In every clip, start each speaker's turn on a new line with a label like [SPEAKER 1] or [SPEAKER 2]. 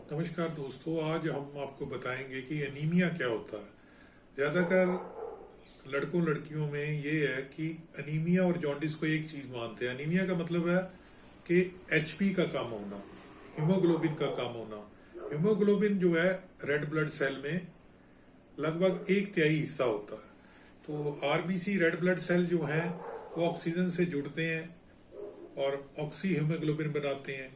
[SPEAKER 1] नमस्कार दोस्तों, आज हम आपको बताएंगे कि एनीमिया क्या होता है। ज़्यादातर लड़कों लड़कियों में ये है कि एनीमिया और जॉन्डिस को एक चीज़ मानते हैं। एनीमिया का मतलब है कि एचपी का कम होना, हीमोग्लोबिन का कम होना। हीमोग्लोबिन जो है रेड ब्लड सेल में लगभग एक तिहाई हिस्सा होता है। तो आरबीसी रेड ब्लड सेल जो हैं वो ऑक्सीजन से जुड़ते हैं और ऑक्सी हीमोग्लोबिन बनाते हैं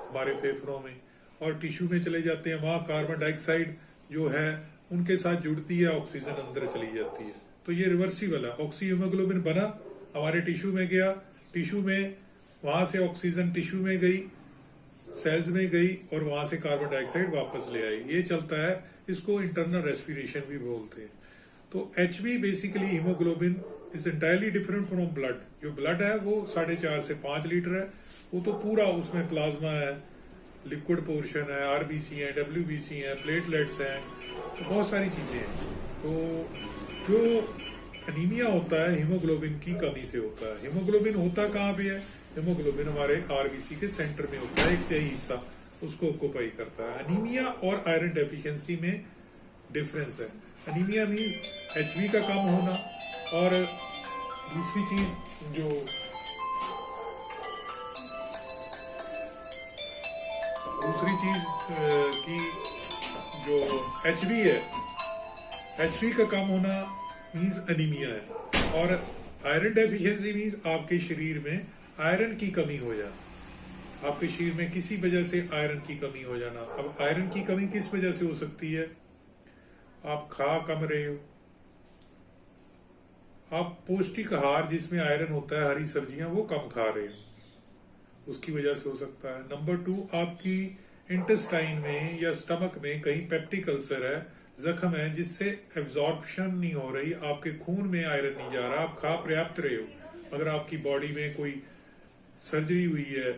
[SPEAKER 1] हमारे फेफड़ों में, और टिश्यू में चले जाते हैं। वहाँ कार्बन डाइऑक्साइड जो है उनके साथ जुड़ती है, ऑक्सीजन अंदर चली जाती है। तो ये रिवर्सिबल है। ऑक्सी हीमोग्लोबिन बना, हमारे टिश्यू में गया, टिश्यू में वहां से ऑक्सीजन टिश्यू में गई, सेल्स में गई, और वहां से कार्बन डाइऑक्साइड वापस ले आई। ये चलता है, इसको इंटरनल रेस्पिरेशन भी बोलते हैं। तो HB basically haemoglobin is entirely different from blood. जो ब्लड है वो 4.5 से 5 लीटर है, वो तो पूरा उसमें प्लाज्मा है, लिक्विड पोर्शन है, आरबीसी है, डब्ल्यूबीसी है, प्लेटलेट्स हैं, तो बहुत सारी चीजें हैं। तो जो एनीमिया होता है हीमोग्लोबिन की कमी से होता है। हीमोग्लोबिन होता कहाँ पे है? हीमोग्लोबिन हमारे आरबीसी के सेंटर में होता है, एक तिहाई हिस्सा उसको ऑक्यूपाई करता है। एनीमिया और आयरन डेफिशिएंसी में डिफरेंस है। एनीमिया मीन्स एचबी का कम होना, और दूसरी चीज जो दूसरी चीज की जो एचबी है, एचबी का कम होना मीन्स एनीमिया है। और आयरन डेफिशिएंसी मीन्स आपके शरीर में आयरन की कमी हो जाना, आपके शरीर में किसी वजह से आयरन की कमी हो जाना। अब आयरन की कमी किस वजह से हो सकती है? आप खा कम रहे हो, आप पौष्टिक आहार जिसमें आयरन होता है, हरी सब्जियां, वो कम खा रहे हो, उसकी वजह से हो सकता है। नंबर 2, आपकी इंटेस्टाइन में या स्टमक में कहीं पेप्टिक अल्सर है, जख्म है, जिससे एब्जॉर्प्शन नहीं हो रही, आपके खून में आयरन नहीं जा रहा, आप खा पर्याप्त रहे हो, अगर आपकी बॉडी में कोई सर्जरी हुई है,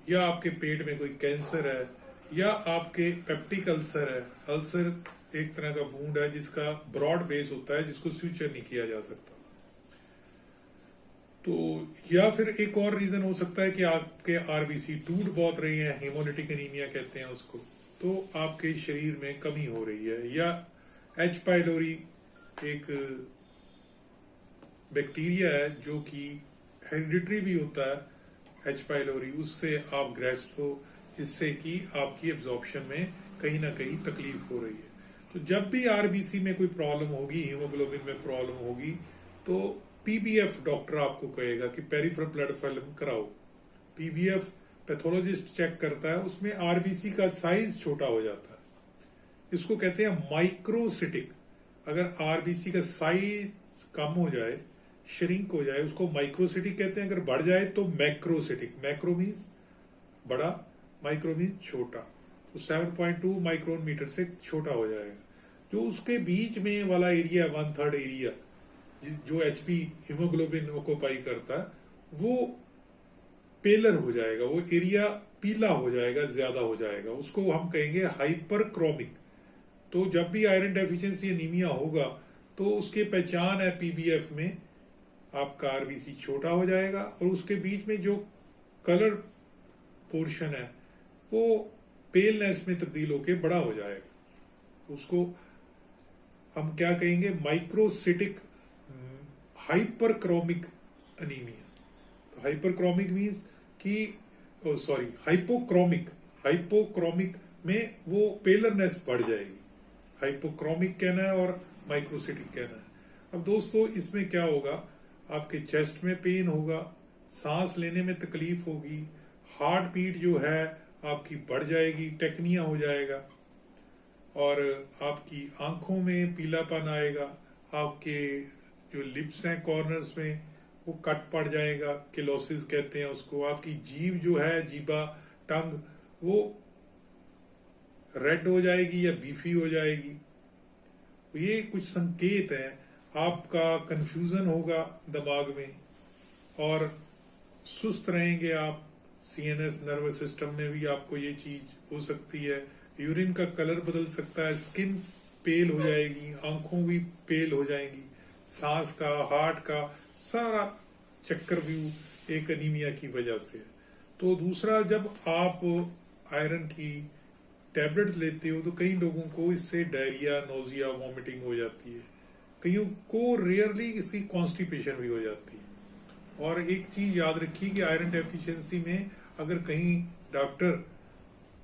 [SPEAKER 1] या आपके पेट में कोई कैंसर है, या आपके पेप्टिक अल्सर है। अल्सर एक तरह का वुंड है जिसका ब्रॉड बेस होता है, जिसको स्यूचर नहीं किया जा सकता। तो या फिर एक और रीजन हो सकता है कि आपके आरबीसी टूट बहुत रही है, हेमोलिटिक एनीमिया कहते हैं उसको, तो आपके शरीर में कमी हो रही है। या एच पाइलोरी एक बैक्टीरिया है जो कि हेरिडिटरी भी होता है, एच पाइलोरी, उससे आप ग्रस्त हो, जिससे कि आपकी एब्जॉर्प्शन में कहीं ना कहीं तकलीफ हो रही है। तो जब भी आरबीसी में कोई प्रॉब्लम होगी, हीमोग्लोबिन में प्रॉब्लम होगी, तो पीबीएफ डॉक्टर आपको कहेगा कि पेरिफेरल ब्लड फिल्म कराओ। पीबीएफ पैथोलॉजिस्ट चेक करता है, उसमें आरबीसी का साइज छोटा हो जाता है, इसको कहते हैं माइक्रोसिटिक। अगर आरबीसी का साइज कम हो जाए, श्रिंक हो जाए, उसको माइक्रोसिटिक कहते हैं। अगर बढ़ जाए तो मैक्रोसिटिक। मैक्रो मीन्स बड़ा, माइक्रो मीन्स छोटा। तो 7.2 माइक्रोन मीटर से छोटा हो जाएगा। जो उसके बीच में वाला एरिया, 1/3 एरिया जो एचपी हीमोग्लोबिन ऑक्यूपाई करता है, वो पेलर हो जाएगा, वो एरिया पीला हो जाएगा, ज्यादा हो जाएगा, उसको हम कहेंगे हाइपरक्रोमिक। तो जब भी आयरन डेफिशिएंसी एनीमिया होगा तो उसकी पहचान है, पीबीएफ में आपका आरबीसी छोटा हो जाएगा, और उसके बीच में जो कलर पोर्शन है वो पेलनेस में तब्दील होकर बड़ा हो जाएगा। उसको हम क्या कहेंगे? Microcytic hyperchromic anaemia. तो हाइपरक्रोमिक मीन्स कि सॉरी हाइपोक्रोमिक, हाइपोक्रोमिक में वो पेलरनेस बढ़ जाएगी। हाइपोक्रोमिक कहना है और माइक्रोसिटिक कहना है। अब दोस्तों इसमें क्या होगा? आपके चेस्ट में पेन होगा, सांस लेने में तकलीफ होगी, हार्ट बीट जो है आपकी बढ़ जाएगी, टेक्निया हो जाएगा, और आपकी आंखों में पीलापन आएगा, आपके जो लिप्स हैं कॉर्नर्स में वो कट पड़ जाएगा, किलोसिस कहते हैं उसको। आपकी जीभ जो है, जीभा, टंग, वो रेड हो जाएगी या बीफी हो जाएगी। तो ये कुछ संकेत हैं। आपका कंफ्यूजन होगा दिमाग में, और सुस्त रहेंगे आप। सीएनएस नर्वस सिस्टम में भी आपको ये चीज हो सकती है। यूरिन का कलर बदल सकता है, स्किन पेल हो जाएगी, आंखों भी पेल हो जाएंगी, सांस का, हार्ट का सारा चक्कर व्यू एक एनीमिया की वजह से। तो दूसरा, जब आप आयरन की टैबलेट लेते हो तो कई लोगों को इससे डायरिया, नोजिया, वॉमिटिंग हो जाती है, कईयों को रेयरली इसकी कॉन्स्टिपेशन भी हो जाती है। और एक चीज याद रखिए कि आयरन डेफिशिएंसी में अगर कहीं डॉक्टर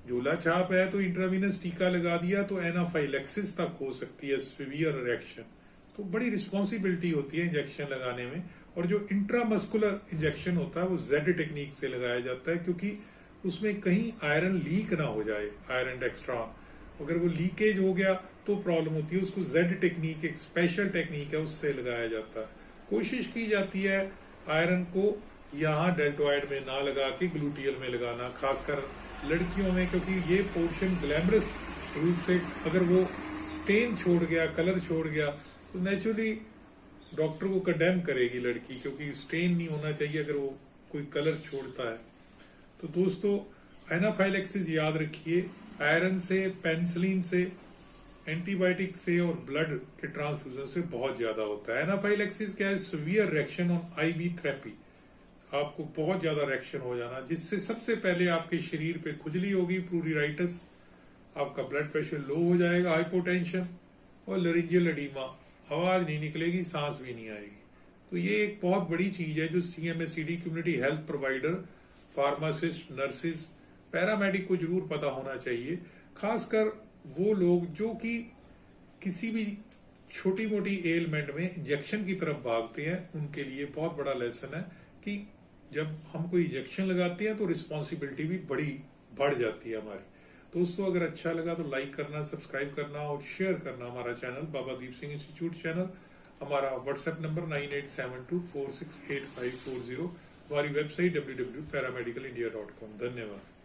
[SPEAKER 1] झोला छाप है तो इंट्रावीनस टीका लगा दिया तो एनाफाइलेक्सिस तक हो सकती है, सीवियर रिएक्शन। तो बड़ी रिस्पॉन्सिबिलिटी होती है इंजेक्शन लगाने में। और जो इंट्रामस्कुलर इंजेक्शन होता है वो जेड टेक्निक से लगाया जाता है, क्योंकि उसमें कहीं आयरन लीक ना हो जाए, आयरन डेक्स्ट्रॉन अगर वो लीकेज हो गया तो प्रॉब्लम होती है। उसको जेड टेक्निक, एक स्पेशल टेक्निक है, उससे लगाया जाता है। कोशिश की जाती है आयरन को यहाँ डेल्टोइड में ना लगा के ग्लूटियल में लगाना, खासकर लड़कियों में, क्योंकि ये पोर्शन ग्लैमरस रूप से अगर वो स्टेन छोड़ गया, कलर छोड़ गया, तो नेचुरली डॉक्टर को कंडेम करेगी लड़की, क्योंकि स्टेन नहीं होना चाहिए अगर वो कोई कलर छोड़ता है। तो दोस्तों एनाफाइलेक्सिस याद रखिए, आयरन से, पेनिसिलिन से, एंटीबायोटिक से और ब्लड के ट्रांसफ्यूजन से बहुत ज्यादा होता है। एनाफाइलेक्सिस क्या है? Severe reaction on ivy therapy. आपको बहुत ज्यादा रिएक्शन हो जाना, जिससे सबसे पहले आपके शरीर पे खुजली होगी, प्लूरिराइटिस, आपका ब्लड प्रेशर लो हो जाएगा, हाइपोटेंशन और लरिंजियल एडीमा, आवाज नहीं निकलेगी, सांस भी नहीं आएगी। तो ये एक बहुत बड़ी चीज है जो CMHCD community health provider, pharmacist, nurses, paramedic को जरूर पता होना चाहिए। खासकर वो लोग जो कि किसी भी छोटी मोटी एलिमेंट में इंजेक्शन की तरफ भागते हैं, उनके लिए बहुत बड़ा लेसन है कि जब हम कोई इंजेक्शन लगाते हैं तो रिस्पॉन्सिबिलिटी भी बड़ी बढ़ जाती है हमारी। दोस्तों अगर अच्छा लगा तो लाइक करना, सब्सक्राइब करना और शेयर करना हमारा channel Baba Deep Singh institute channel. हमारा व्हाट्सएप नंबर 9872468540, हमारी वेबसाइट www.paramedicalindia.com। धन्यवाद।